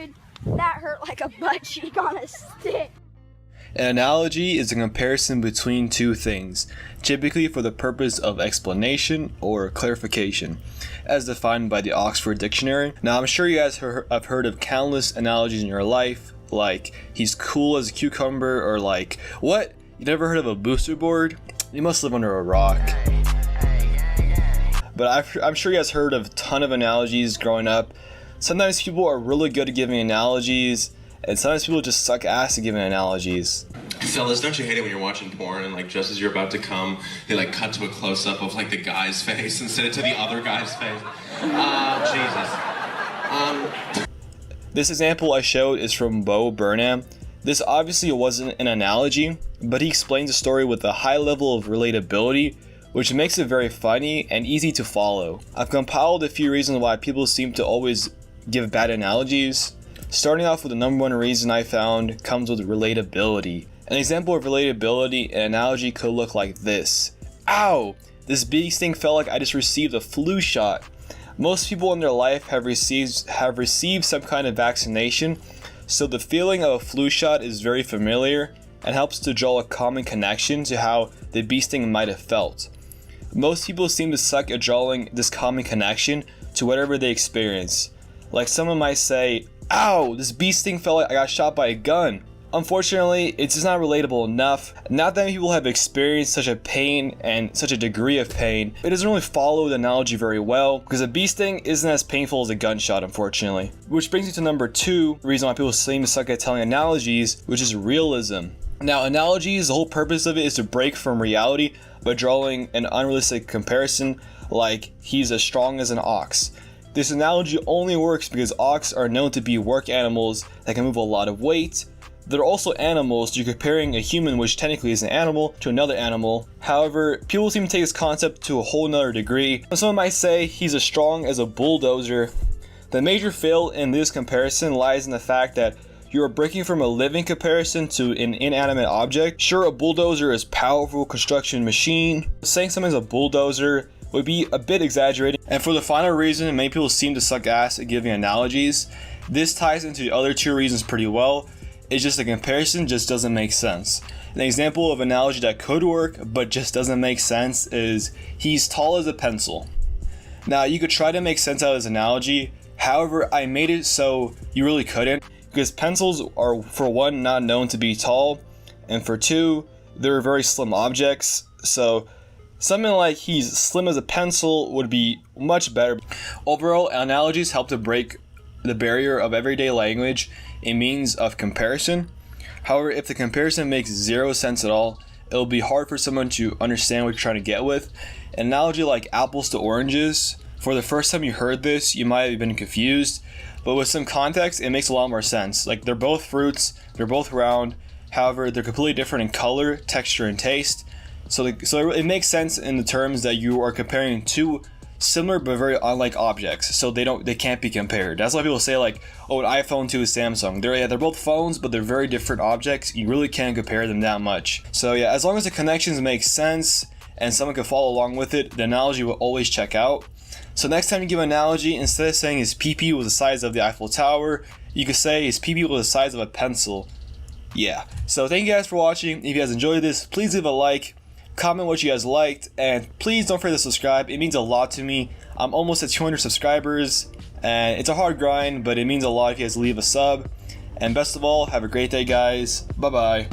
dude, that hurt like a butt cheek on a stick. An analogy is a comparison between two things, typically for the purpose of explanation or clarification, as defined by the Oxford Dictionary. Now, I'm sure you guys have heard of countless analogies in your life, like he's cool as a cucumber, or like, what? You never heard of a booster board? You must live under a rock. But I'm sure you guys heard of a ton of analogies growing up. Sometimes people are really good at giving analogies, and sometimes people just suck ass at giving analogies. Fellas, don't you hate it when you're watching porn and like just as you're about to come, they like cut to a close-up of like the guy's face instead of to the other guy's face? Jesus. This example I showed is from Burnham. This obviously wasn't an analogy, but he explains the story with a high level of relatability, which makes it very funny and easy to follow. I've compiled a few reasons why people seem to always give bad analogies. Starting off with the number one reason I found comes with relatability. An example of relatability, an analogy could look like this. Ow! This bee sting felt like I just received a flu shot. Most people in their life have received some kind of vaccination, so the feeling of a flu shot is very familiar and helps to draw a common connection to how the bee sting might have felt. Most people seem to suck at drawing this common connection to whatever they experience. Like someone might say, ow, this bee sting felt like I got shot by a gun. Unfortunately, it's just not relatable enough. Not that many people have experienced such a pain and such a degree of pain. It doesn't really follow the analogy very well because a bee sting isn't as painful as a gunshot, unfortunately. Which brings me to number two, reason why people seem to suck at telling analogies, which is realism. Now, analogies, the whole purpose of it is to break from reality by drawing an unrealistic comparison, like he's as strong as an ox. This analogy only works because ox are known to be work animals that can move a lot of weight. They're also animals, so you're comparing a human, which technically is an animal, to another animal. However, people seem to take this concept to a whole nother degree. Someone might say he's as strong as a bulldozer. The major fail in this comparison lies in the fact that you are breaking from a living comparison to an inanimate object. Sure, a bulldozer is a powerful construction machine. Saying something's a bulldozer would be a bit exaggerated. And for the final reason, many people seem to suck ass at giving analogies. This ties into the other two reasons pretty well. It's just the comparison just doesn't make sense. An example of analogy that could work but just doesn't make sense is he's tall as a pencil. Now you could try to make sense out of this analogy, however I made it so you really couldn't, because pencils are, for one, not known to be tall, and for two, they're very slim objects, so something like he's slim as a pencil would be much better. Overall, analogies help to break the barrier of everyday language in means of comparison. However, if the comparison makes zero sense at all, it'll be hard for someone to understand what you're trying to get with. An analogy like apples to oranges, for the first time you heard this, you might have been confused, but with some context, it makes a lot more sense. Like, they're both fruits, they're both round, however, they're completely different in color, texture, and taste. So it makes sense in the terms that you are comparing two similar but very unlike objects, so they can't be compared. That's why people say like, oh, an iPhone to a Samsung. They're both phones, but they're very different objects. You really can't compare them that much. So yeah, as long as the connections make sense and someone can follow along with it, the analogy will always check out. So next time you give an analogy, instead of saying his pee-pee was the size of the Eiffel Tower, you could say his pee-pee was the size of a pencil. Yeah. So thank you guys for watching. If you guys enjoyed this, please leave a like. Comment what you guys liked, and please don't forget to subscribe. It means a lot to me. I'm almost at 200 subscribers, and it's a hard grind, but it means a lot if you guys leave a sub. And best of all, have a great day, guys. Bye bye.